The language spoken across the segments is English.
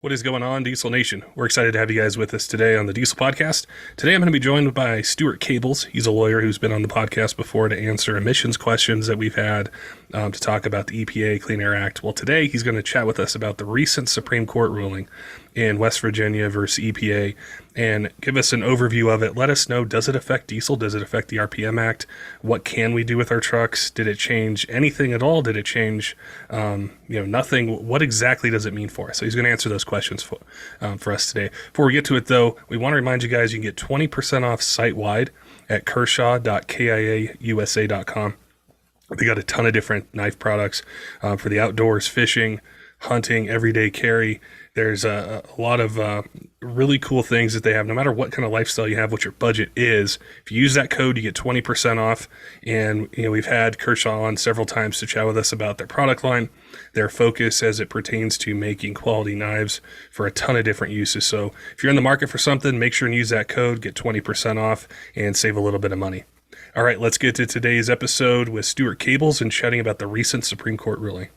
What is going on, Diesel Nation? We're excited to have you guys with us today on the Diesel Podcast. Today I'm going to be joined by Stewart Cables. He's a lawyer who's been on the podcast before to answer emissions questions that we've had, to talk about the EPA Clean Air Act. Well, today he's going to chat with us about the recent Supreme Court ruling in West Virginia versus EPA and give us an overview of it. Let us know, does it affect diesel? Does it affect the RPM Act? What can we do with our trucks? Did it change anything at all? Did it change, nothing? What exactly does it mean for us? So he's going to answer those questions for us today. Before we get to it, though, we want to remind you guys you can get 20% off site-wide at kershaw.kiausa.com. They got a ton of different knife products for the outdoors, fishing, hunting, everyday carry. There's a lot of really cool things that they have, no matter what kind of lifestyle you have, what your budget is. If you use that code, you get 20% off. And, we've had Kershaw on several times to chat with us about their product line, their focus as it pertains to making quality knives for a ton of different uses. So if you're in the market for something, make sure and use that code, get 20% off, and save a little bit of money. All right, let's get to today's episode with Stewart Cables and chatting about the recent Supreme Court ruling.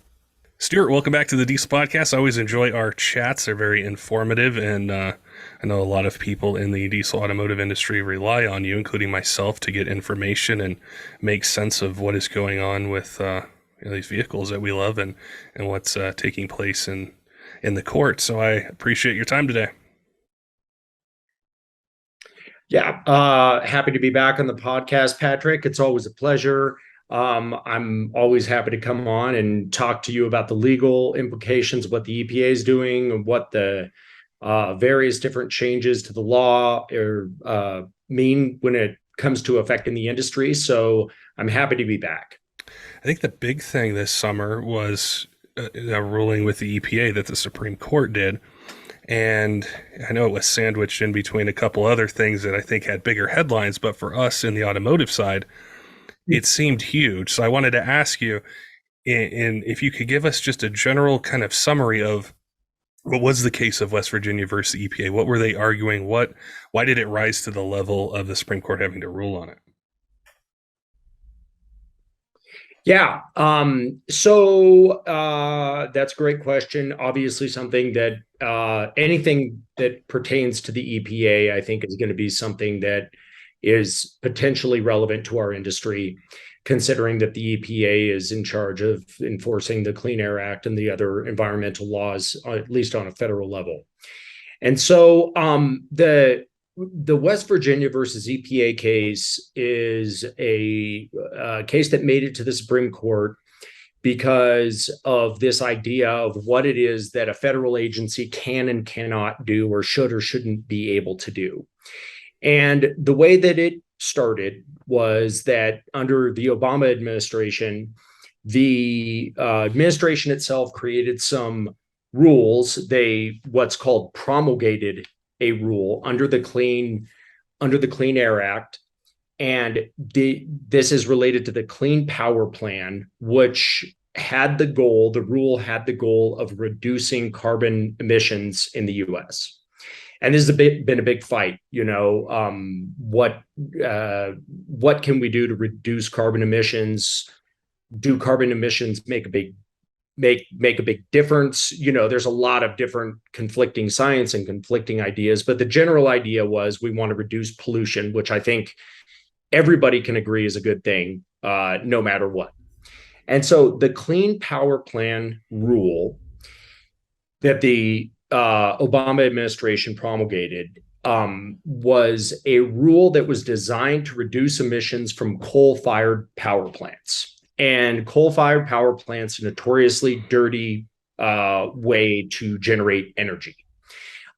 Stewart, welcome back to the Diesel Podcast. I always enjoy our chats. They're very informative, and I know a lot of people in the diesel automotive industry rely on you, including myself, to get information and make sense of what is going on with these vehicles that we love and what's taking place in the court. So I appreciate your time today. Yeah, happy to be back on the podcast, Patrick. It's always a pleasure. I'm always happy to come on and talk to you about the legal implications of what the EPA is doing and what the various different changes to the law mean when it comes to affecting the industry. So I'm happy to be back. I think the big thing this summer was a ruling with the EPA that the Supreme Court did. And I know it was sandwiched in between a couple other things that I think had bigger headlines, but for us in the automotive side, it seemed huge. So I wanted to ask you, if you could give us just a general kind of summary of what was the case of West Virginia versus EPA? What were they arguing? Why did it rise to the level of the Supreme Court having to rule on it? Yeah. So that's a great question. Obviously, something that anything that pertains to the EPA, I think, is going to be something that is potentially relevant to our industry, considering that the EPA is in charge of enforcing the Clean Air Act and the other environmental laws, at least on a federal level. And so the West Virginia versus EPA case is a case that made it to the Supreme Court because of this idea of what it is that a federal agency can and cannot do or should or shouldn't be able to do. And the way that it started was that under the Obama administration, the administration itself created some rules. They what's called promulgated a rule under the Clean Air Act, and this is related to the Clean Power Plan, which the rule had the goal of reducing carbon emissions in the U.S. And this has been a big fight. What can we do to reduce carbon emissions? Do carbon emissions make a big difference? There's a lot of different conflicting science and conflicting ideas, but the general idea was we want to reduce pollution, which I think everybody can agree is a good thing, no matter what. And so the Clean Power Plan rule that the Obama administration promulgated was a rule that was designed to reduce emissions from coal-fired power plants. And coal-fired power plants are a notoriously dirty way to generate energy.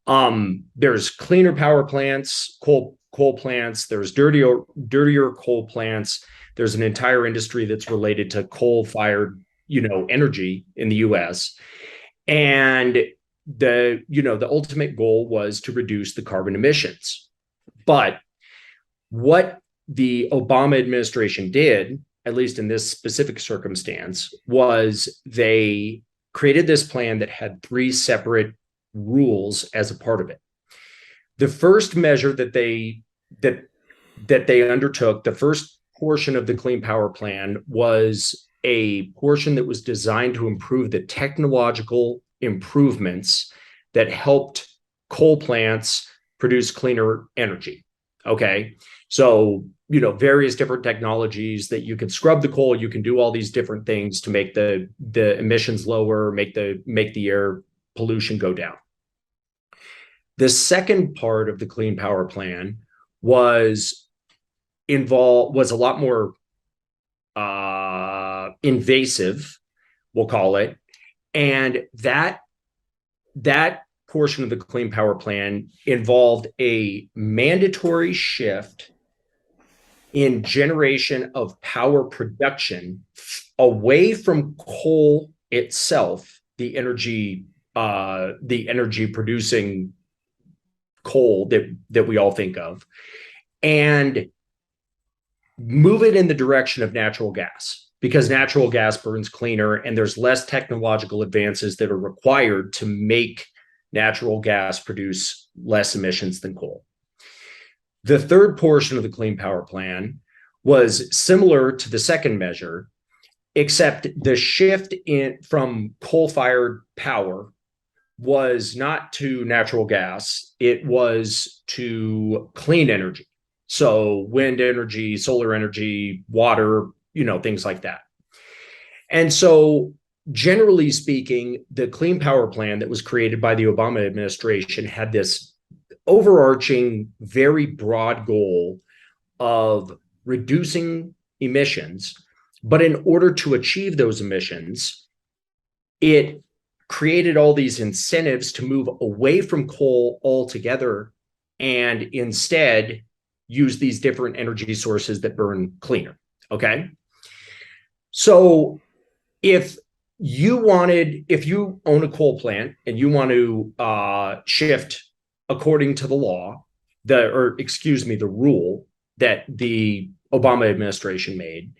There's cleaner power plants, coal plants. There's dirtier coal plants. There's an entire industry that's related to coal-fired, energy in the U.S. And the ultimate goal was to reduce the carbon emissions. But what the Obama administration did, at least in this specific circumstance, was they created this plan that had three separate rules as a part of it. The first measure that they undertook, the first portion of the Clean Power Plan, was a portion that was designed to improve the technological improvements that helped coal plants produce cleaner energy. Okay. So, various different technologies that you can scrub the coal, you can do all these different things to make the emissions lower, make the air pollution go down. The second part of the Clean Power Plan was a lot more invasive, we'll call it. And that portion of the Clean Power Plan involved a mandatory shift in generation of power production away from coal itself, the energy producing coal that we all think of, and move it in the direction of natural gas, because natural gas burns cleaner and there's less technological advances that are required to make natural gas produce less emissions than coal. The third portion of the Clean Power Plan was similar to the second measure, except the shift from coal-fired power was not to natural gas, it was to clean energy. So wind energy, solar energy, water, things like that. And so generally speaking, the Clean Power Plan that was created by the Obama administration had this overarching, very broad goal of reducing emissions. But in order to achieve those emissions, it created all these incentives to move away from coal altogether and instead use these different energy sources that burn cleaner. Okay. So if you own a coal plant and you want to shift according to the rule that the Obama administration made,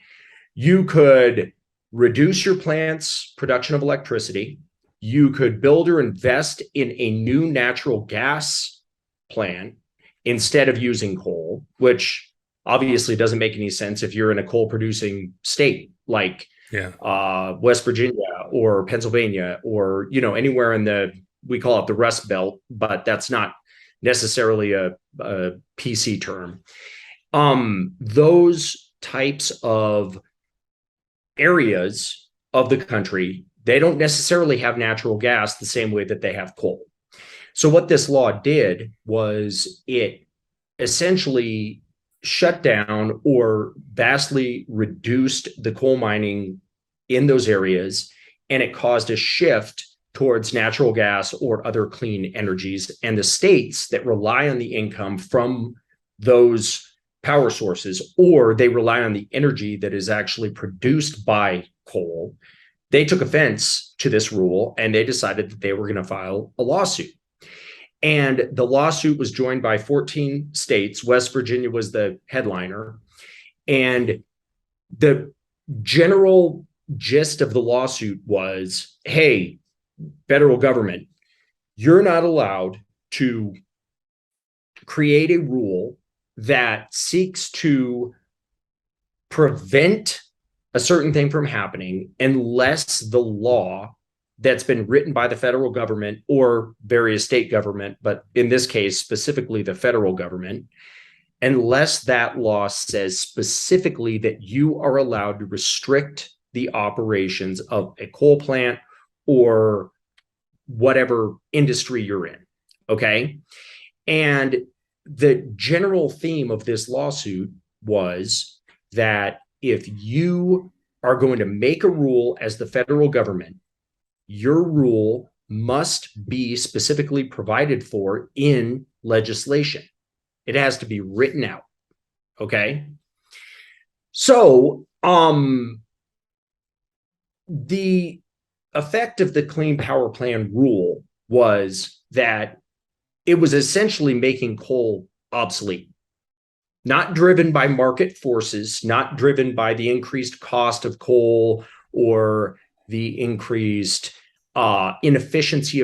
you could reduce your plant's production of electricity. You could build or invest in a new natural gas plant instead of using coal, which obviously doesn't make any sense if you're in a coal producing state like West Virginia or Pennsylvania or anywhere we call it the Rust Belt, but that's not necessarily a PC term. Those types of areas of the country, they don't necessarily have natural gas the same way that they have coal. So what this law did was it essentially shut down or vastly reduced the coal mining in those areas, and it caused a shift towards natural gas or other clean energies. And the states that rely on the income from those power sources, or they rely on the energy that is actually produced by coal, they took offense to this rule and they decided that they were going to file a lawsuit. And the lawsuit was joined by 14 states. West Virginia was the headliner. And the general gist of the lawsuit was, hey, federal government, you're not allowed to create a rule that seeks to prevent a certain thing from happening unless the law that's been written by the federal government or various state government, but in this case, specifically the federal government, unless that law says specifically that you are allowed to restrict the operations of a coal plant or whatever industry you're in. Okay. And the general theme of this lawsuit was that if you are going to make a rule as the federal government, your rule must be specifically provided for in legislation. It has to be written out. Okay. So, the effect of the Clean Power Plan rule was that it was essentially making coal obsolete, not driven by market forces, not driven by the increased cost of coal or the increased efficiency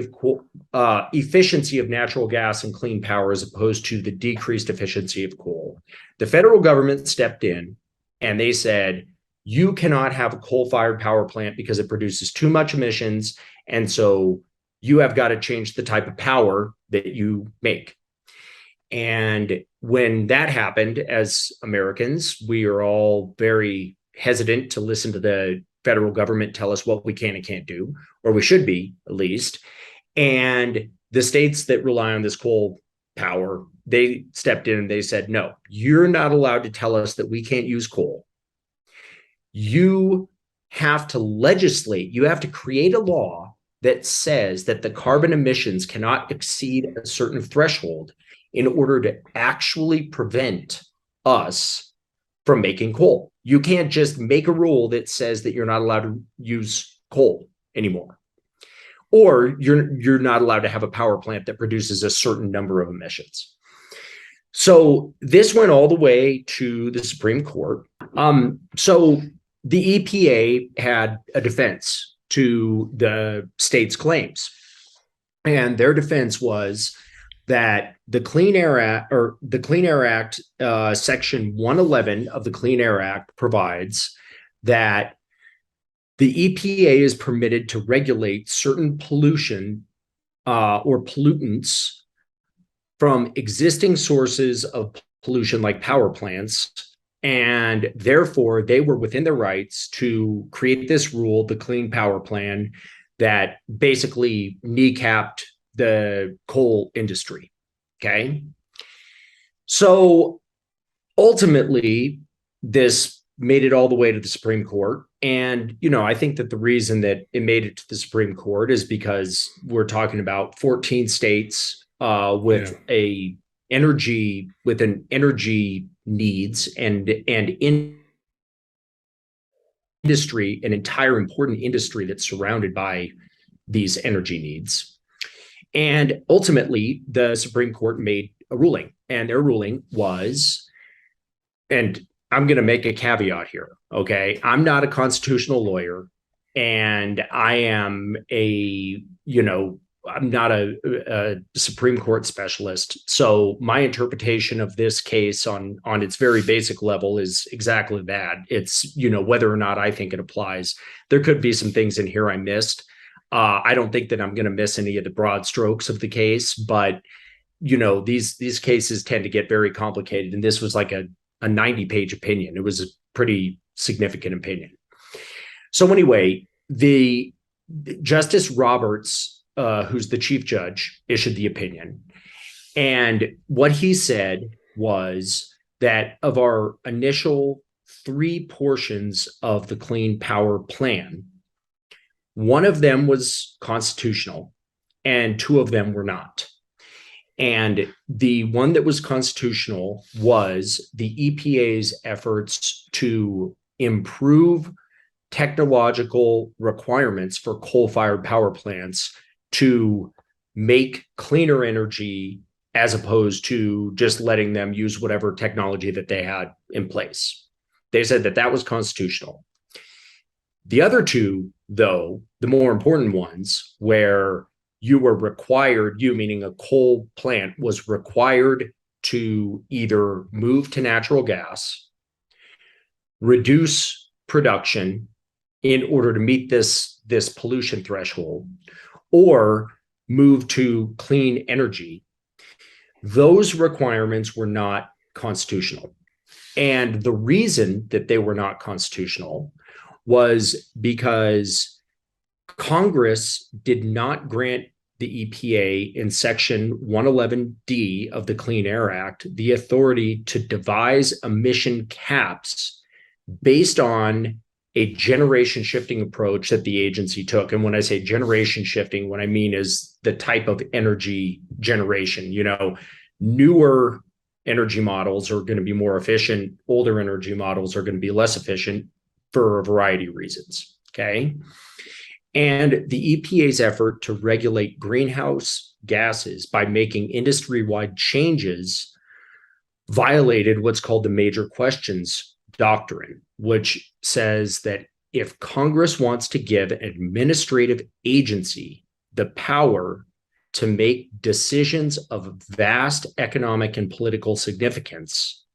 of natural gas and clean power, as opposed to the decreased efficiency of coal. The federal government stepped in and they said, you cannot have a coal-fired power plant because it produces too much emissions. And so you have got to change the type of power that you make. And when that happened, as Americans, we are all very hesitant to listen to the federal government tell us what we can and can't do, or we should be at least. And the states that rely on this coal power, they stepped in and they said, no, you're not allowed to tell us that we can't use coal. You have to legislate, you have to create a law that says that the carbon emissions cannot exceed a certain threshold in order to actually prevent us from making coal. You can't just make a rule that says that you're not allowed to use coal anymore. Or you're not allowed to have a power plant that produces a certain number of emissions. So this went all the way to the Supreme Court. So the EPA had a defense to the state's claims. And their defense was that the Clean Air Act, Section 111 of the Clean Air Act provides that the EPA is permitted to regulate certain pollution or pollutants from existing sources of pollution like power plants. And therefore, they were within their rights to create this rule, the Clean Power Plan, that basically kneecapped the coal industry. Okay. So ultimately, this made it all the way to the Supreme Court. And, I think that the reason that it made it to the Supreme Court is because we're talking about 14 states with an energy needs and industry, an entire important industry that's surrounded by these energy needs. And ultimately, the Supreme Court made a ruling, and their ruling was, and I'm going to make a caveat here, okay? I'm not a constitutional lawyer, and I am I'm not a Supreme Court specialist. So my interpretation of this case on its very basic level is exactly that. It's, whether or not I think it applies. There could be some things in here I missed. I don't think that I'm going to miss any of the broad strokes of the case, but these cases tend to get very complicated. And this was like a 90-page opinion. It was a pretty significant opinion. So anyway, the Justice Roberts, who's the chief judge, issued the opinion. And what he said was that of our initial 3 portions of the Clean Power Plan, one of them was constitutional and 2 of them were not. And the one that was constitutional was the EPA's efforts to improve technological requirements for coal-fired power plants to make cleaner energy as opposed to just letting them use whatever technology that they had in place. They said that that was constitutional. The other 2, though, the more important ones, where you were required, you meaning a coal plant was required to either move to natural gas, reduce production in order to meet this pollution threshold, or move to clean energy. Those requirements were not constitutional. And the reason that they were not constitutional was because Congress did not grant the EPA in Section 111D of the Clean Air Act the authority to devise emission caps based on a generation shifting approach that the agency took. And when I say generation shifting, what I mean is the type of energy generation. Newer energy models are going to be more efficient. Older energy models are going to be less efficient for a variety of reasons. Okay. And the EPA's effort to regulate greenhouse gases by making industry-wide changes violated what's called the major questions doctrine, which says that if Congress wants to give an administrative agency the power to make decisions of vast economic and political significance,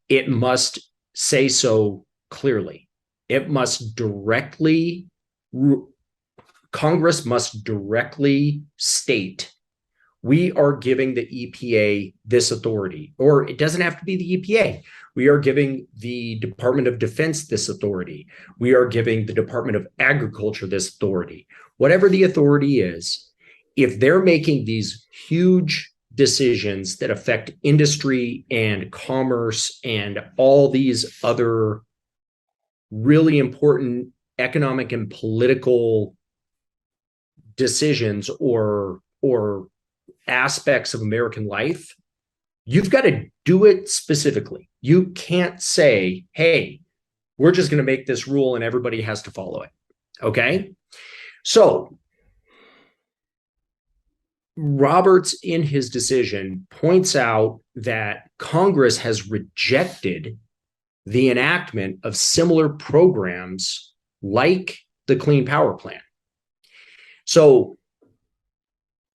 it must say so clearly. It must directly Congress must directly state, we are giving the EPA this authority, or it doesn't have to be the EPA. We are giving the Department of Defense this authority. We are giving the Department of Agriculture this authority. Whatever the authority is, if they're making these huge decisions that affect industry and commerce and all these other really important economic and political decisions or aspects of American life, you've got to do it specifically. You can't say, hey, we're just going to make this rule and everybody has to follow it. Okay? So Roberts, in his decision, points out that Congress has rejected the enactment of similar programs like the Clean Power Plan. So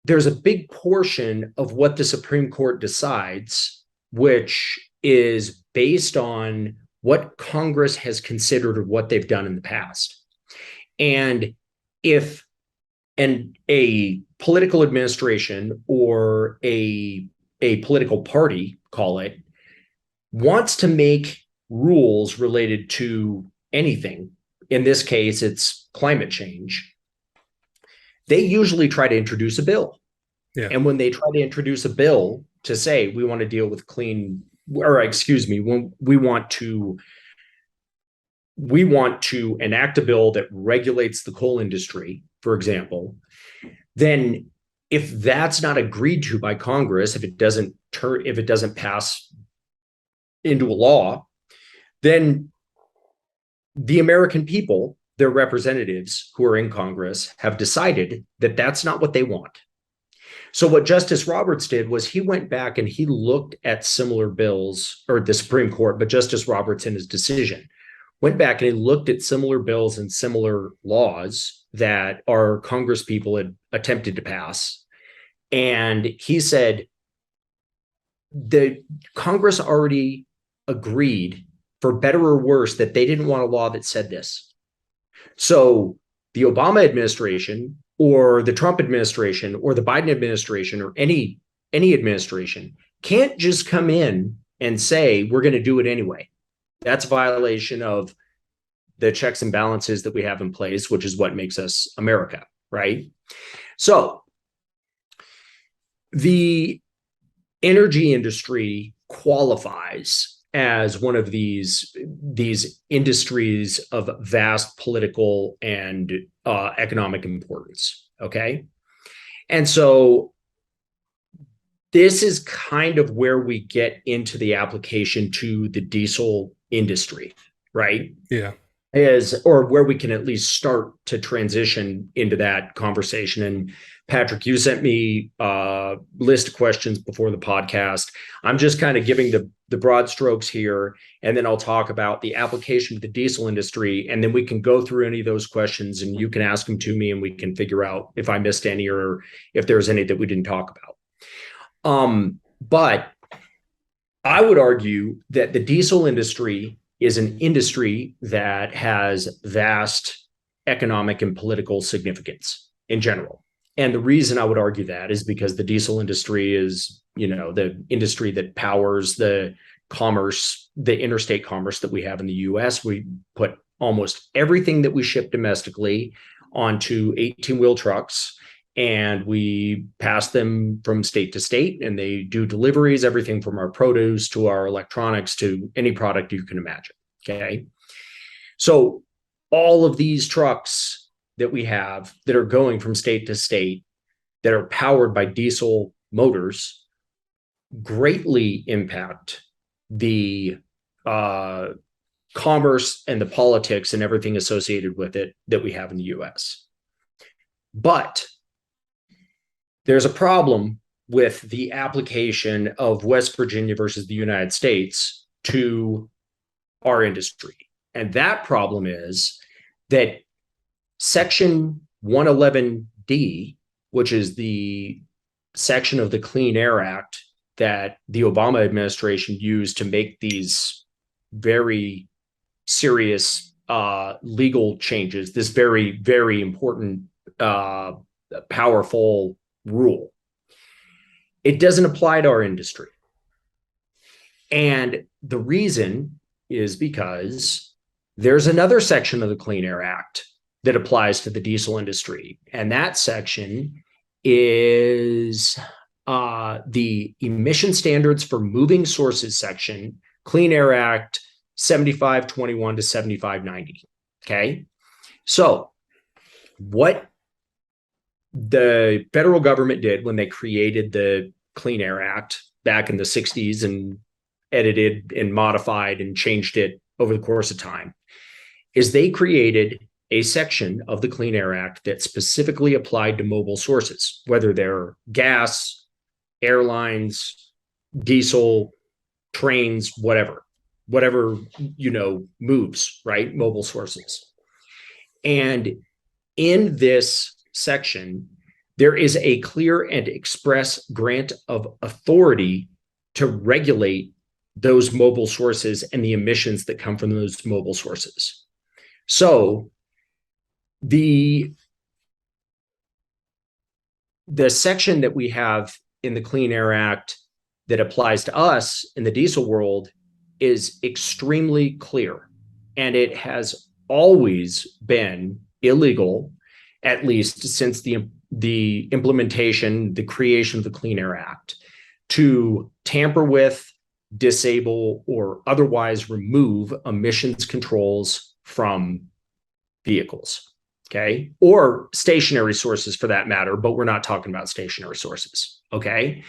there's a big portion of what the Supreme Court decides, which is based on what Congress has considered or what they've done in the past. And if a political administration or a political party, call it, wants to make rules related to anything, in this case, it's climate change, they usually try to introduce a bill. Yeah. And when they try to introduce a bill to say, we want to deal with when we want to enact a bill that regulates the coal industry, for example, then if that's not agreed to by Congress, if it doesn't pass into a law, then the American people, their representatives who are in Congress, have decided that that's not what they want. So what Justice Roberts did was he went back and he looked at similar bills, or the Supreme Court, but Justice Roberts in his decision went back and he looked at similar bills and similar laws that our Congress people had attempted to pass. And he said, the Congress already agreed, for better or worse, that they didn't want a law that said this. So the Obama administration or the Trump administration or the Biden administration or any administration can't just come in and say, we're going to do it anyway. That's a violation of the checks and balances that we have in place, which is what makes us America, right? So the energy industry qualifies as one of these industries of vast political and economic importance, okay? And so this is kind of where we get into the application to the diesel industry, right? Yeah. Or where we can at least start to transition into that conversation. And Patrick, you sent me a list of questions before the podcast. I'm just kind of giving the broad strokes here, and then I'll talk about the application to the diesel industry, and then we can go through any of those questions and you can ask them to me and we can figure out if I missed any or if there's any that we didn't talk about. But I would argue that the diesel industry is an industry that has vast economic and political significance in general. And the reason I would argue that is because the diesel industry is, the industry that powers the commerce, the interstate commerce that we have in the US. We put almost everything that we ship domestically onto 18-wheel trucks, and we pass them from state to state, and they do deliveries, everything from our produce to our electronics to any product you can imagine. Okay. So all of these trucks that we have that are going from state to state that are powered by diesel motors greatly impact the commerce and the politics and everything associated with it that we have in the US. But there's a problem with the application of West Virginia versus the United States to our industry. And that problem is that Section 111D, which is the section of the Clean Air Act that the Obama administration used to make these very serious legal changes, this very, very important powerful rule. It doesn't apply to our industry. And the reason is because there's another section of the Clean Air Act that applies to the diesel industry. And that section is the emission standards for moving sources section, Clean Air Act 7521 to 7590. Okay. So what the federal government did when they created the Clean Air Act back in the 60s and edited and modified and changed it over the course of time is they created a section of the Clean Air Act that specifically applied to mobile sources, whether they're gas, airlines, diesel, trains, whatever, moves, right? Mobile sources. And in this section, there is a clear and express grant of authority to regulate those mobile sources and the emissions that come from those mobile sources. So the section that we have in the Clean Air Act that applies to us in the diesel world is extremely clear, and it has always been illegal, at least since the implementation, the creation of the Clean Air Act, to tamper with, disable, or otherwise remove emissions controls from vehicles. Okay, or stationary sources for that matter, but we're not talking about stationary sources. Okay,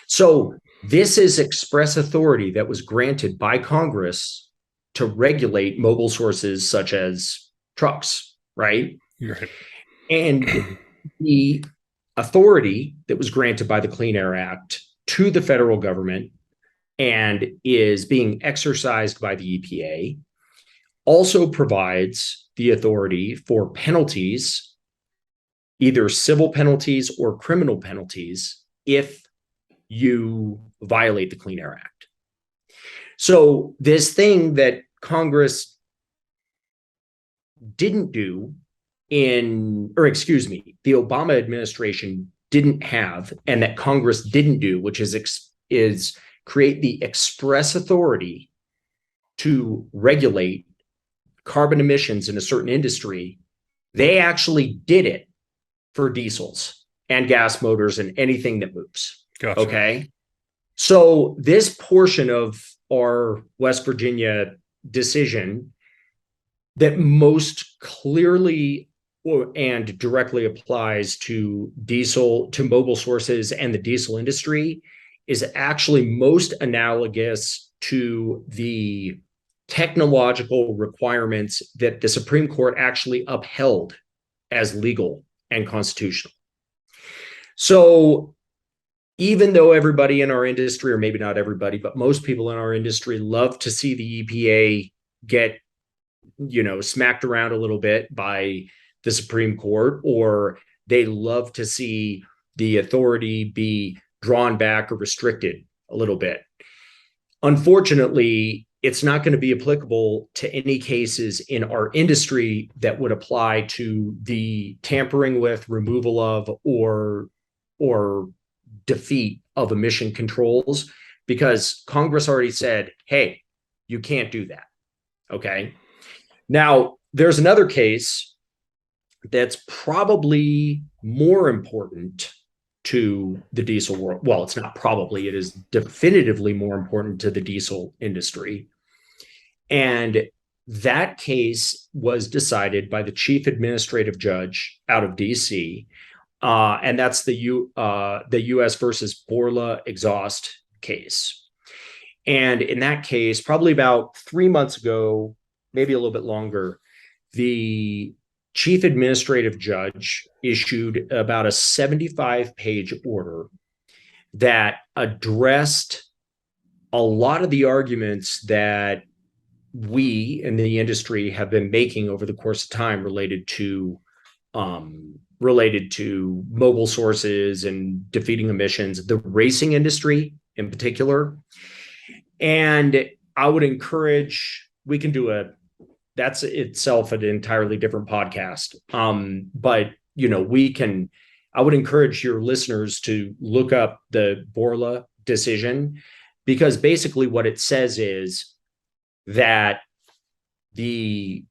so this is express authority that was granted by Congress to regulate mobile sources such as trucks, right? Right. And the authority that was granted by the Clean Air Act to the federal government and is being exercised by the EPA also provides the authority for penalties, either civil penalties or criminal penalties, if you violate the Clean Air Act. So this thing that Congress didn't do the Obama administration didn't have, and that Congress didn't do, which is create the express authority to regulate carbon emissions in a certain industry. They actually did it for diesels and gas motors and anything that moves. Gotcha. Okay. So this portion of our West Virginia decision that most clearly and directly applies to mobile sources and the diesel industry is actually most analogous to the technological requirements that the Supreme Court actually upheld as legal and constitutional. So even though everybody in our industry, or maybe not everybody, but most people in our industry love to see the EPA get, smacked around a little bit by the Supreme Court, or they love to see the authority be drawn back or restricted a little bit. Unfortunately, it's not going to be applicable to any cases in our industry that would apply to the tampering with, removal of, or defeat of emission controls, because Congress already said, hey, you can't do that. Okay. Now, there's another case that's probably more important to the diesel world. Well, it's not probably, it is definitively more important to the diesel industry. And that case was decided by the chief administrative judge out of DC. And that's the U.S. versus Borla exhaust case. And in that case, probably about 3 months ago, maybe a little bit longer, the chief administrative judge issued about a 75-page order that addressed a lot of the arguments that we in the industry have been making over the course of time related to mobile sources and defeating emissions, the racing industry in particular. And I would encourage, we can do that's itself an entirely different podcast. But I would encourage your listeners to look up the Borla decision, because basically what it says is that the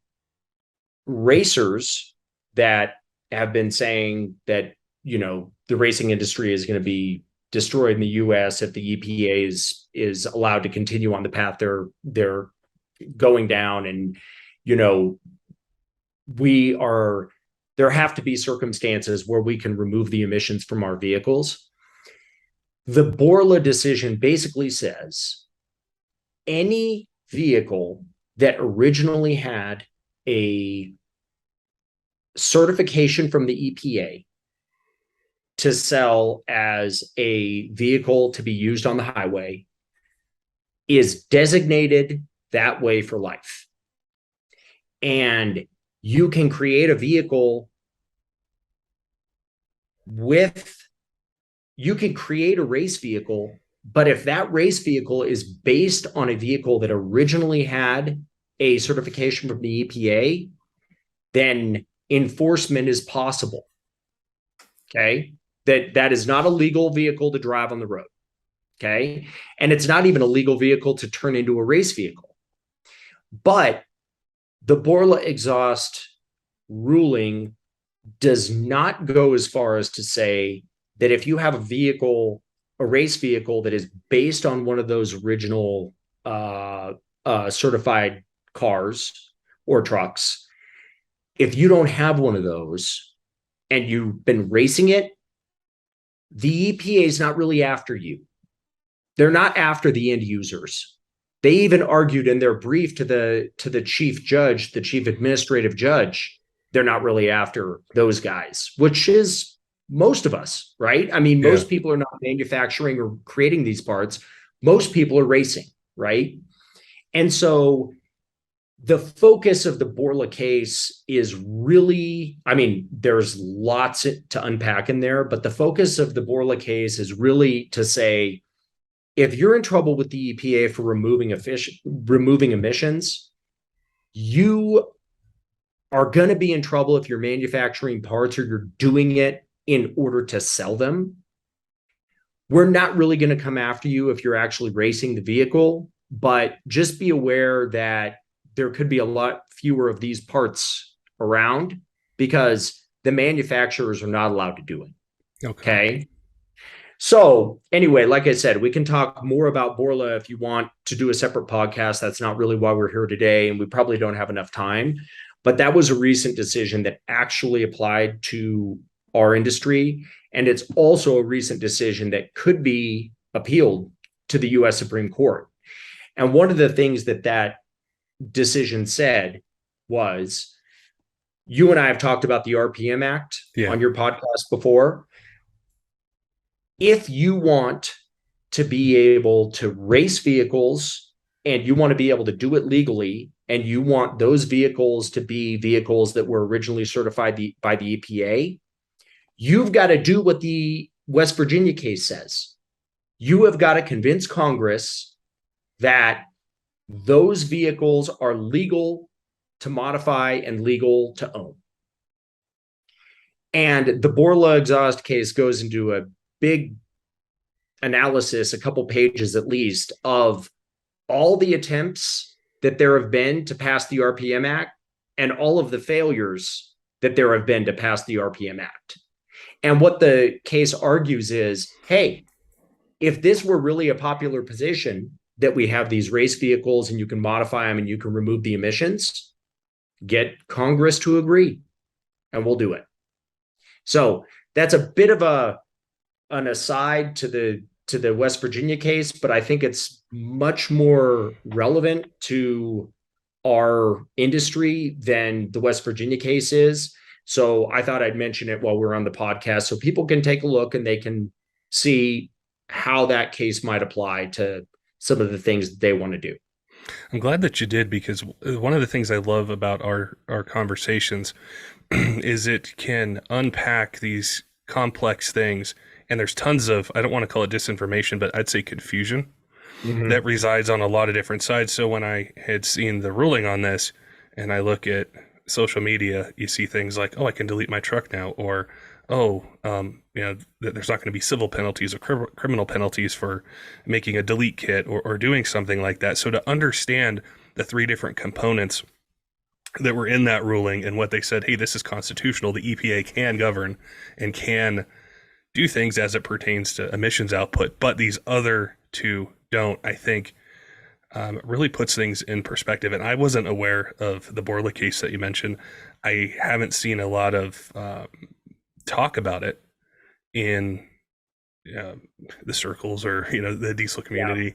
racers that have been saying that, the racing industry is going to be destroyed in the US if the EPA is allowed to continue on the path they're going down. And, there have to be circumstances where we can remove the emissions from our vehicles. The Borla decision basically says any vehicle that originally had a certification from the EPA to sell as a vehicle to be used on the highway is designated that way for life. And you can create a vehicle you can create a race vehicle, but if that race vehicle is based on a vehicle that originally had a certification from the EPA, then enforcement is possible. Okay. That is not a legal vehicle to drive on the road. Okay. And it's not even a legal vehicle to turn into a race vehicle. But the Borla exhaust ruling does not go as far as to say that if you have a race vehicle that is based on one of those original certified cars or trucks, if you don't have one of those and you've been racing it, the EPA is not really after you. They're not after the end users. They even argued in their brief to the chief judge, the chief administrative judge, they're not really after those guys, which is most of us, right? I mean, most people are not manufacturing or creating these parts. Most people are racing, right? And so the focus of the Borla case is really, I mean, there's lots to unpack in there, but the focus of the Borla case is really to say, if you're in trouble with the EPA for removing emissions, you are going to be in trouble if you're manufacturing parts or you're doing it in order to sell them. We're not really going to come after you if you're actually racing the vehicle, but just be aware that there could be a lot fewer of these parts around because the manufacturers are not allowed to do it. Okay. So anyway, like I said, we can talk more about Borla if you want to do a separate podcast. That's not really why we're here today, and we probably don't have enough time. But that was a recent decision that actually applied to our industry. And it's also a recent decision that could be appealed to the US Supreme Court. And one of the things that decision said was, you and I have talked about the RPM Act on your podcast before. If you want to be able to race vehicles and you want to be able to do it legally, and you want those vehicles to be vehicles that were originally certified by the EPA, you've got to do what the West Virginia case says. You have got to convince Congress that those vehicles are legal to modify and legal to own. And the Borla exhaust case goes into a big analysis, a couple pages at least, of all the attempts that there have been to pass the RPM Act and all of the failures that there have been to pass the RPM Act. And what the case argues is, hey, if this were really a popular position that we have these race vehicles and you can modify them and you can remove the emissions, get Congress to agree and we'll do it. So that's a bit of an aside to the West Virginia case, but I think it's much more relevant to our industry than the West Virginia case is. So I thought I'd mention it while we're on the podcast so people can take a look and they can see how that case might apply to some of the things that they want to do. I'm glad that you did, because one of the things I love about our conversations is it can unpack these complex things. And there's tons of, I don't want to call it disinformation, but I'd say confusion that resides on a lot of different sides. So when I had seen the ruling on this and I look at social media, you see things like, oh, I can delete my truck now, or oh, there's not going to be civil penalties or criminal penalties for making a delete kit or doing something like that. So to understand the three different components that were in that ruling and what they said, hey, this is constitutional, the EPA can govern and can do things as it pertains to emissions output, but these other two don't, I think really puts things in perspective. And I wasn't aware of the Borla case that you mentioned. I haven't seen a lot of talk about it in the circles or the diesel community,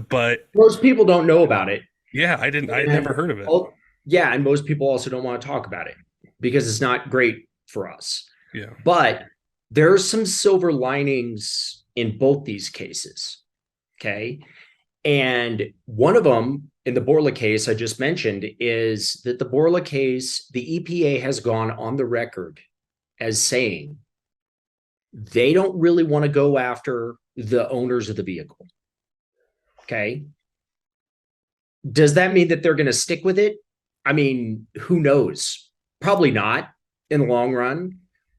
but most people don't know about it. Yeah, I didn't. I had never heard of it. Yeah, and most people also don't want to talk about it because it's not great for us. Yeah, but there's some silver linings in both these cases. Okay. And one of them in the Borla case I just mentioned is that the Borla case, the EPA has gone on the record as saying they don't really want to go after the owners of the vehicle. Okay. Does that mean that they're going to stick with it? I mean, who knows? Probably not in the long run.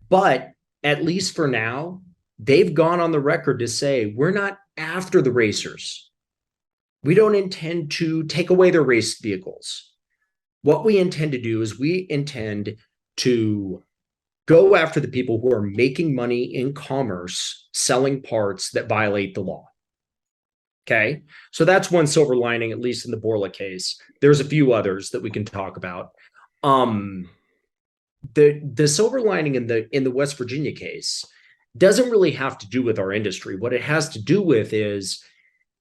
But at least for now, they've gone on the record to say, we're not after the racers. We don't intend to take away their race vehicles. What we intend to do is we intend to go after the people who are making money in commerce, selling parts that violate the law. Okay, so that's one silver lining, at least in the Borla case. There's a few others that we can talk about. The silver lining in the West Virginia case doesn't really have to do with our industry. What it has to do with is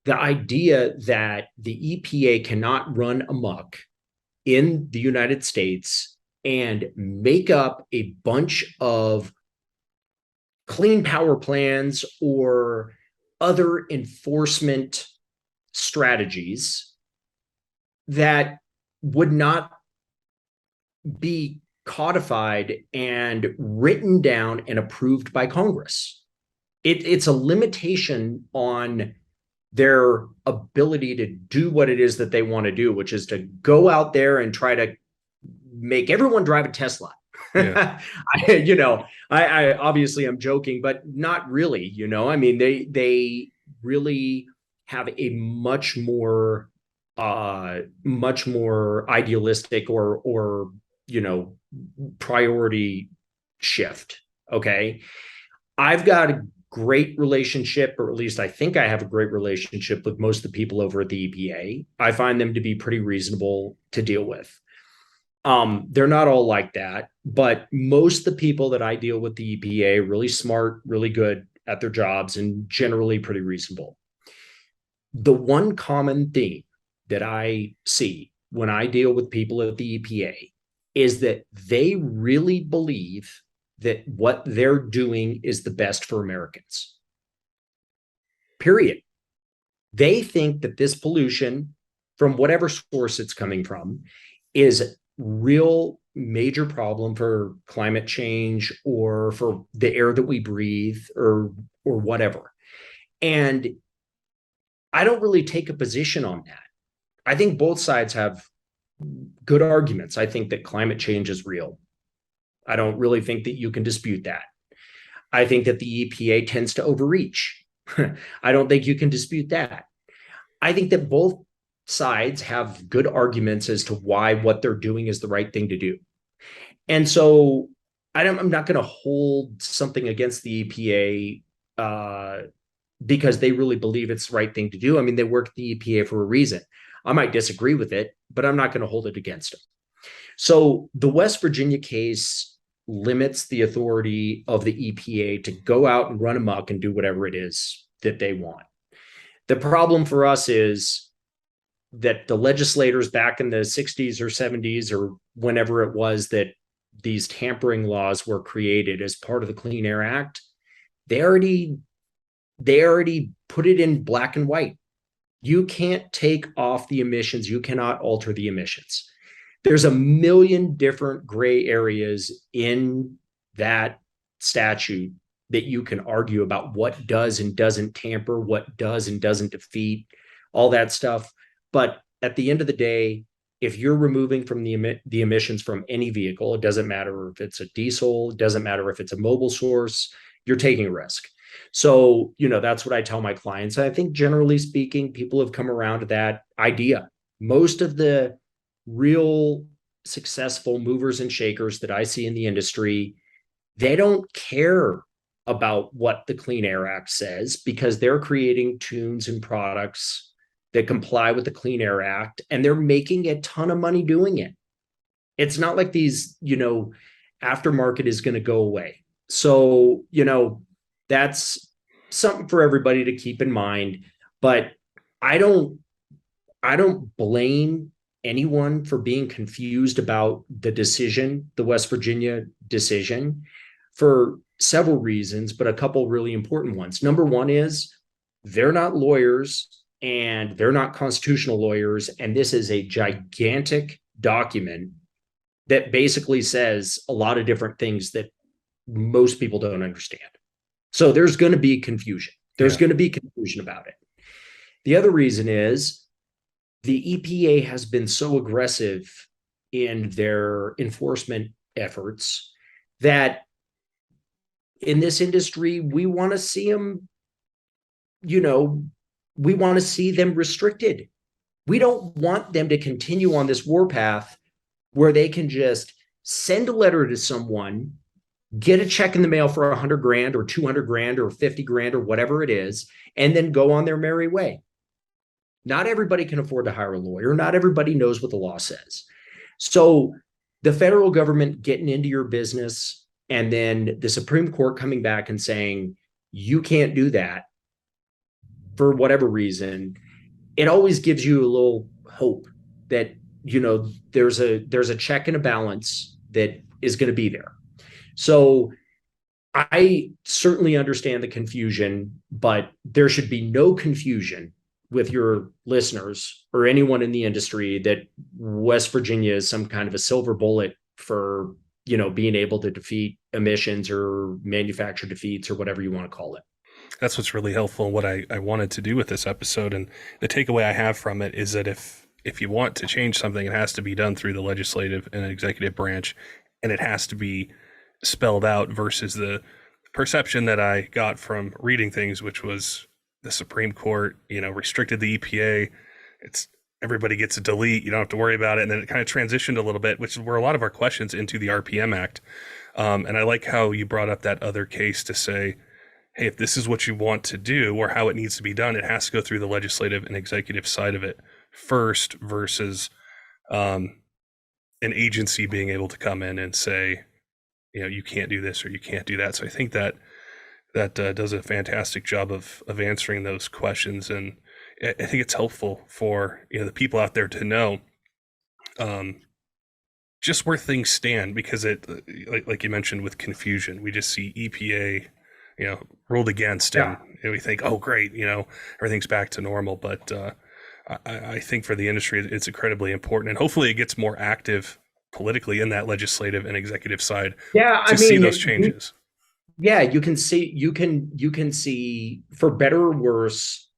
the idea that the EPA cannot run amok in the United States and make up a bunch of clean power plans or other enforcement strategies that would not be codified and written down and approved by Congress. It's a limitation on their ability to do what it is that they want to do, which is to go out there and try to make everyone drive a Tesla. Yeah. I obviously I'm joking, but not really, I mean, they really have a much more idealistic or priority shift. Okay. I've got a great relationship, or at least I think I have a great relationship with most of the people over at the EPA. I find them to be pretty reasonable to deal with. They're not all like that, but most of the people that I deal with the EPA, really smart, really good at their jobs, and generally pretty reasonable. The one common theme that I see when I deal with people at the EPA is that they really believe that what they're doing is the best for Americans. Period. They think that this pollution, from whatever source it's coming from, is real major problem for climate change or for the air that we breathe or whatever. And I don't really take a position on that. I think both sides have good arguments. I think that climate change is real. I don't really think that you can dispute that. I think that the EPA tends to overreach. I don't think you can dispute that. I think that both sides have good arguments as to why what they're doing is the right thing to do. And so I'm not going to hold something against the EPA because they really believe it's the right thing to do. I mean, they work at the EPA for a reason. I might disagree with it, but I'm not going to hold it against them. So the West Virginia case limits the authority of the EPA to go out and run amok and do whatever it is that they want. The problem for us is that the legislators back in the 60s or 70s or whenever it was that these tampering laws were created as part of the Clean Air Act, they already put it in black and white. You can't take off the emissions. You cannot alter the emissions. There's a million different gray areas in that statute that you can argue about what does and doesn't tamper, what does and doesn't defeat, all that stuff. But at the end of the day, if you're removing from the emissions from any vehicle, it doesn't matter if it's a diesel, it doesn't matter if it's a mobile source, you're taking a risk. So, that's what I tell my clients. I think generally speaking, people have come around to that idea. Most of the real successful movers and shakers that I see in the industry, they don't care about what the Clean Air Act says because they're creating tunes and products that comply with the Clean Air Act, and they're making a ton of money doing it. It's not like these, aftermarket is going to go away. So, that's something for everybody to keep in mind. But I don't blame anyone for being confused about the decision, the West Virginia decision, for several reasons, but a couple really important ones. Number one is they're not lawyers and they're not constitutional lawyers. And this is a gigantic document that basically says a lot of different things that most people don't understand. So there's going to be confusion. There's going to be confusion about it. The other reason is the EPA has been so aggressive in their enforcement efforts that in this industry, we want to see them, we want to see them restricted. We don't want them to continue on this warpath where they can just send a letter to someone, get a check in the mail for $100,000 or $200,000 or $50,000 or whatever it is, and then go on their merry way. Not everybody can afford to hire a lawyer. Not everybody knows what the law says. So the federal government getting into your business and then the Supreme Court coming back and saying, you can't do that for whatever reason, it always gives you a little hope that, there's a check and a balance that is going to be there. So I certainly understand the confusion, but there should be no confusion with your listeners or anyone in the industry that West Virginia is some kind of a silver bullet for, being able to defeat emissions or manufacture defeats or whatever you want to call it. That's what's really helpful and what I wanted to do with this episode. And the takeaway I have from it is that if you want to change something, it has to be done through the legislative and executive branch, and it has to be spelled out versus the perception that I got from reading things, which was the Supreme Court, restricted the EPA. It's everybody gets a delete. You don't have to worry about it. And then it kind of transitioned a little bit, which is where a lot of our questions into the RPM Act. And I like how you brought up that other case to say, hey, if this is what you want to do or how it needs to be done, it has to go through the legislative and executive side of it first versus an agency being able to come in and say, you can't do this or you can't do that. So I think that does a fantastic job of answering those questions. And I think it's helpful for, the people out there to know just where things stand, because it, like you mentioned with confusion, we just see EPA, ruled against and we think, oh, great, everything's back to normal. But I think for the industry, it's incredibly important, and hopefully it gets more active politically in that legislative and executive side to see those changes. You can see for better or worse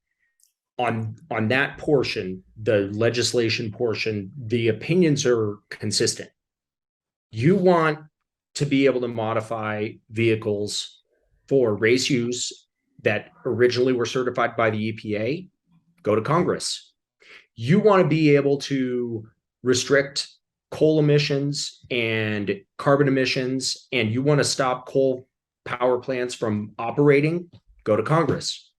on that portion, the legislation portion, the opinions are consistent. You want to be able to modify vehicles for race use that originally were certified by the EPA, go to Congress. You want to be able to restrict coal emissions and carbon emissions, and you want to stop coal power plants from operating, go to Congress.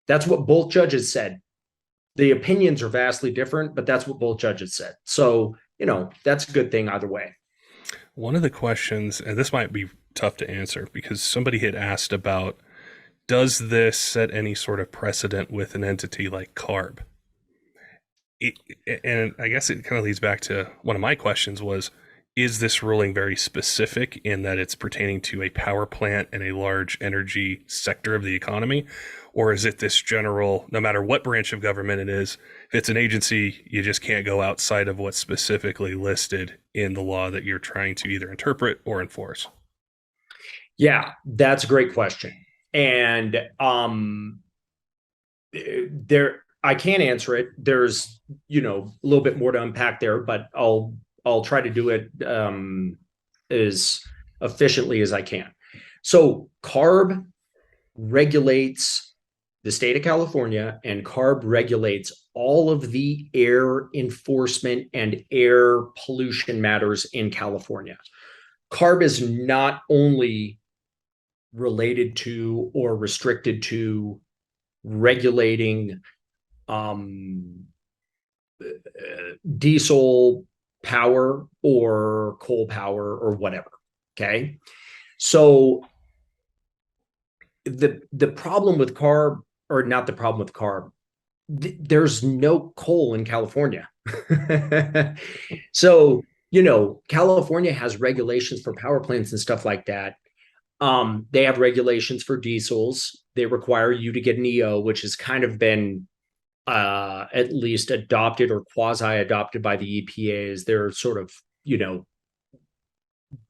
That's what both judges said. The opinions are vastly different, but that's what both judges said. So, that's a good thing either way. One of the questions, and this might be tough to answer because somebody had asked about, does this set any sort of precedent with an entity like CARB? And I guess it kind of leads back to one of my questions was, is this ruling very specific in that it's pertaining to a power plant and a large energy sector of the economy? Or is it this general, no matter what branch of government it is, if it's an agency, you just can't go outside of what's specifically listed in the law that you're trying to either interpret or enforce? Yeah, that's a great question. And I can't answer it. There's, a little bit more to unpack there, but I'll try to do it as efficiently as I can. So CARB regulates the state of California, and CARB regulates all of the air enforcement and air pollution matters in California. CARB is not only related to or restricted to regulating diesel power or coal power or whatever. Okay. So the problem with CARB, or not the problem with CARB, there's no coal in California. So, California has regulations for power plants and stuff like that. They have regulations for diesels. They require you to get an EO, which has kind of been at least adopted or quasi-adopted by the EPA as their sort of,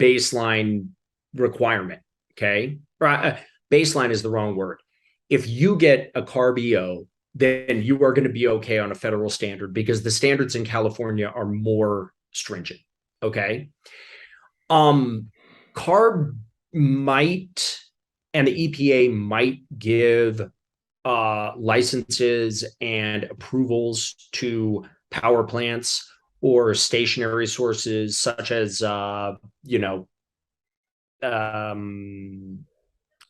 baseline requirement. Okay. Baseline is the wrong word. If you get a CARB EO, then you are going to be okay on a federal standard because the standards in California are more stringent. Okay. CARB might, and the EPA might give licenses and approvals to power plants or stationary sources such as,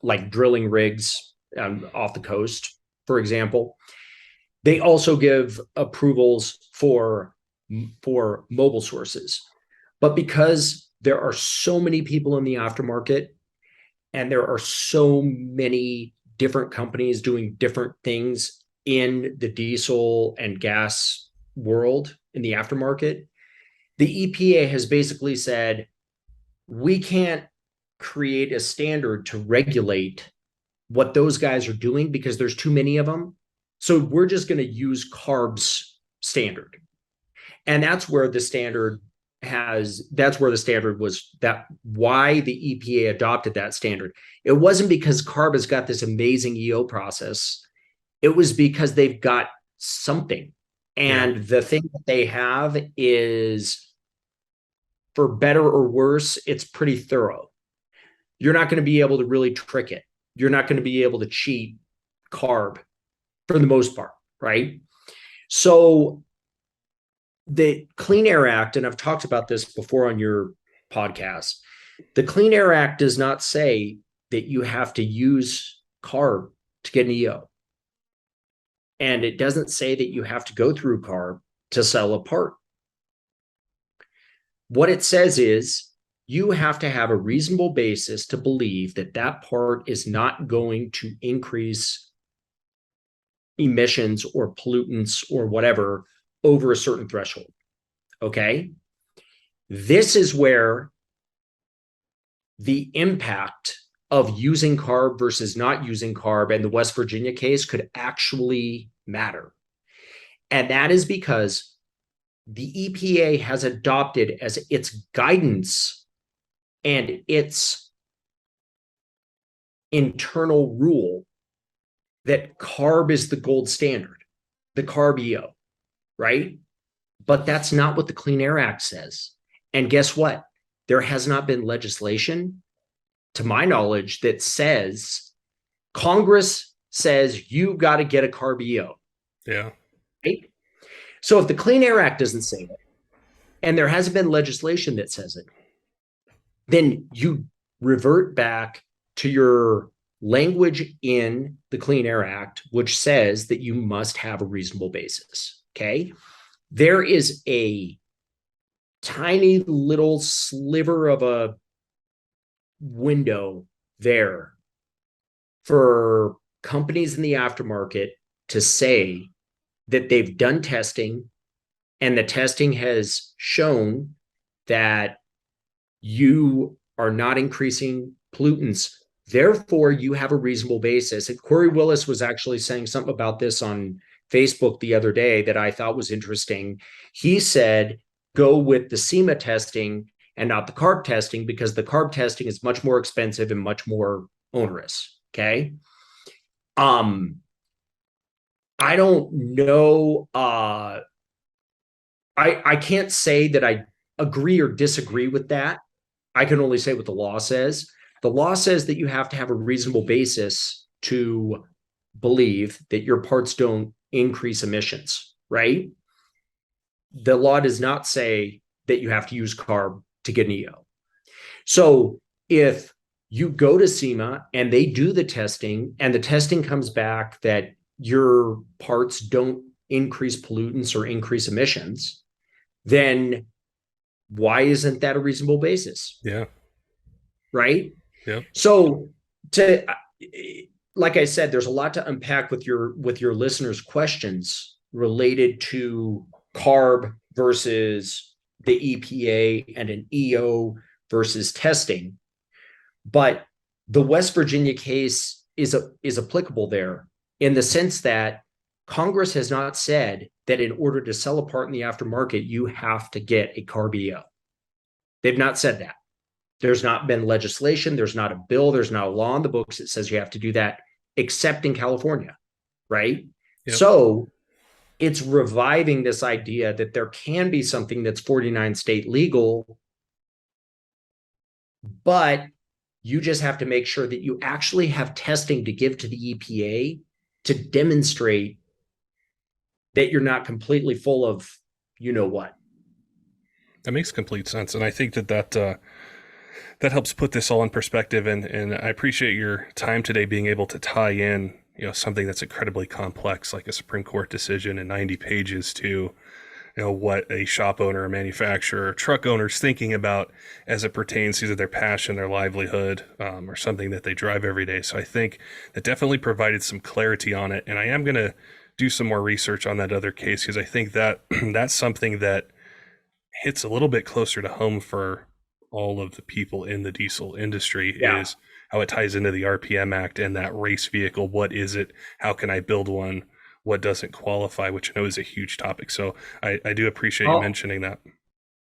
like drilling rigs off the coast, for example. They also give approvals for mobile sources. But because there are so many people in the aftermarket and there are so many different companies doing different things in the diesel and gas world in the aftermarket, the EPA has basically said, we can't create a standard to regulate what those guys are doing because there's too many of them. So we're just going to use CARB's standard. And that's where the standard was, that why the EPA adopted that standard. It wasn't because CARB has got this amazing EO process. It was because they've got something. And the thing that they have is, for better or worse, it's pretty thorough. You're not going to be able to really trick it. You're not going to be able to cheat CARB for the most part, right? So the Clean Air Act, and I've talked about this before on your podcast, the Clean Air Act does not say that you have to use CARB to get an EO. And it doesn't say that you have to go through CARB to sell a part. What it says is you have to have a reasonable basis to believe that that part is not going to increase emissions or pollutants or whatever over a certain threshold. Okay. This is where the impact of using CARB versus not using CARB and the West Virginia case could actually matter. And that is because the EPA has adopted as its guidance and its internal rule that CARB is the gold standard, the CARB EO, right? But that's not what the Clean Air Act says. And guess what? There has not been legislation, to my knowledge, that says Congress says you got to get a CARB EO. Yeah. Right? So if the Clean Air Act doesn't say it, and there hasn't been legislation that says it, then you revert back to your language in the Clean Air Act, which says that you must have a reasonable basis. Okay. There is a tiny little sliver of a window there for companies in the aftermarket to say that they've done testing and the testing has shown that you are not increasing pollutants. Therefore, you have a reasonable basis. And Corey Willis was actually saying something about this on Facebook the other day that I thought was interesting. He said, go with the SEMA testing and not the CARB testing because the CARB testing is much more expensive and much more onerous. Okay. I I don't know. I can't say that I agree or disagree with that. I can only say what the law says. The law says that you have to have a reasonable basis to believe that your parts don't increase emissions, right? The law does not say that you have to use CARB to get an EO. So if you go to SEMA and they do the testing and the testing comes back that your parts don't increase pollutants or increase emissions, then why isn't that a reasonable basis? Yeah. Right. Yep. So to like I said, there's a lot to unpack with your listeners' questions related to CARB versus the EPA and an EO versus testing. But the West Virginia case is applicable there in the sense that Congress has not said that in order to sell a part in the aftermarket, you have to get a CARB EO. They've not said that. There's not been legislation. There's not a bill. There's not a law on the books that says you have to do that, except in California, right? Yep. So it's reviving this idea that there can be something that's 49 state legal, but you just have to make sure that you actually have testing to give to the EPA to demonstrate that you're not completely full of you know what. That makes complete sense. And I think that helps put this all in perspective. And I appreciate your time today being able to tie in, something that's incredibly complex, like a Supreme Court decision in 90 pages to, what a shop owner, a manufacturer, or truck owner's thinking about as it pertains to either their passion, their livelihood, or something that they drive every day. So I think that definitely provided some clarity on it. And I am going to do some more research on that other case because I think that that's something that hits a little bit closer to home for all of the people in the diesel industry. Yeah. Is how it ties into the RPM Act and that race vehicle. What is it? How can I build one? What doesn't qualify, which I know is a huge topic. So I do appreciate you mentioning that.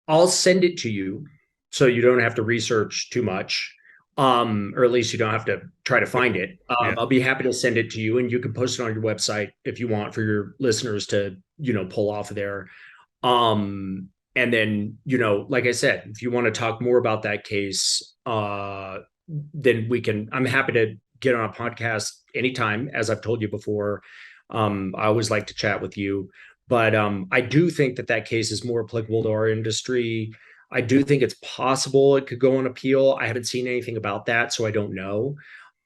I'll send it to you so you don't have to research too much, or at least you don't have to try to find it. Yeah. I'll be happy to send it to you, and you can post it on your website if you want for your listeners to, pull off of there. And then, like I said, if you want to talk more about that case, then I'm happy to get on a podcast anytime, as I've told you before. I always like to chat with you. But I do think that case is more applicable to our industry. I do think it's possible it could go on appeal. I haven't seen anything about that, so I don't know.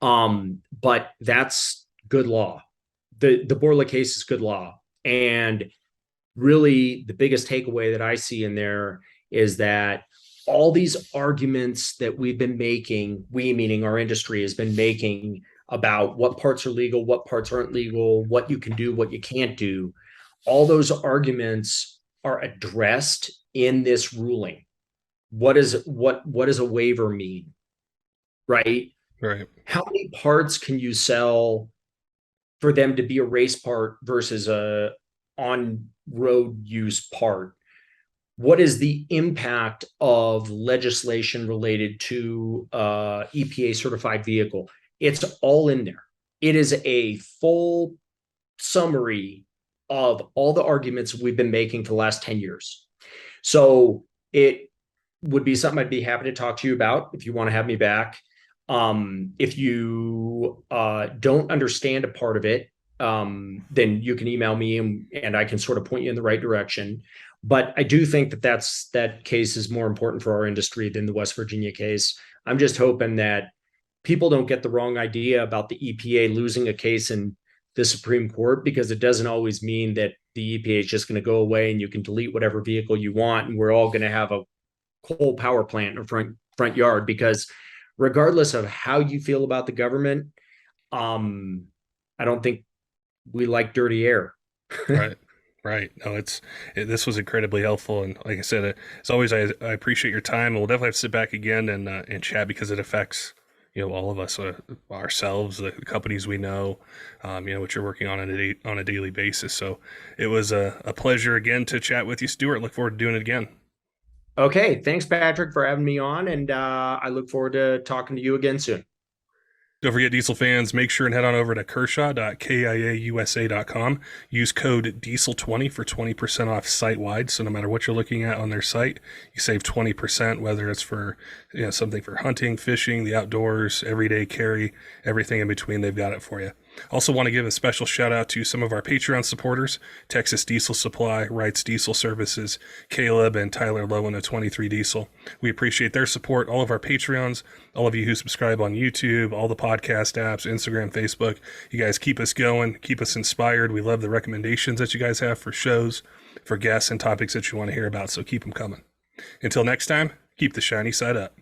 But that's good law. The Borla case is good law. And really, the biggest takeaway that I see in there is that all these arguments that we've been making, we meaning our industry has been making about what parts are legal, what parts aren't legal, what you can do, what you can't do, all those arguments are addressed in this ruling. What does a waiver mean? Right? Right. How many parts can you sell for them to be a race part versus a on-road use part? What is the impact of legislation related to EPA certified vehicle? It's all in there. It is a full summary of all the arguments we've been making for the last 10 years. So it would be something I'd be happy to talk to you about if you want to have me back. If you don't understand a part of it, then you can email me and I can sort of point you in the right direction. But I do think that case is more important for our industry than the West Virginia case. I'm just hoping that people don't get the wrong idea about the EPA losing a case in the Supreme Court, because it doesn't always mean that the EPA is just going to go away and you can delete whatever vehicle you want and we're all going to have a coal power plant in a front yard. Because regardless of how you feel about the government, I don't think we like dirty air. Right. Right. No, this was incredibly helpful. And like I said, as always, I appreciate your time. And we'll definitely have to sit back again and chat because it affects, all of us, ourselves, the companies we know, what you're working on a daily basis. So it was a pleasure again to chat with you, Stewart. Look forward to doing it again. Okay. Thanks, Patrick, for having me on. And I look forward to talking to you again soon. Don't forget, diesel fans, make sure and head on over to kershaw.kiausa.com. Use code diesel20 for 20% off site-wide. So no matter what you're looking at on their site, you save 20%, whether it's for something for hunting, fishing, the outdoors, everyday carry, everything in between, they've got it for you. Also want to give a special shout out to some of our Patreon supporters, Texas Diesel Supply, Wrights Diesel Services, Caleb and Tyler Lowen of 23 Diesel. We appreciate their support. All of our Patreons, all of you who subscribe on YouTube, all the podcast apps, Instagram, Facebook. You guys keep us going, keep us inspired. We love the recommendations that you guys have for shows, for guests, and topics that you want to hear about, so keep them coming. Until next time, keep the shiny side up.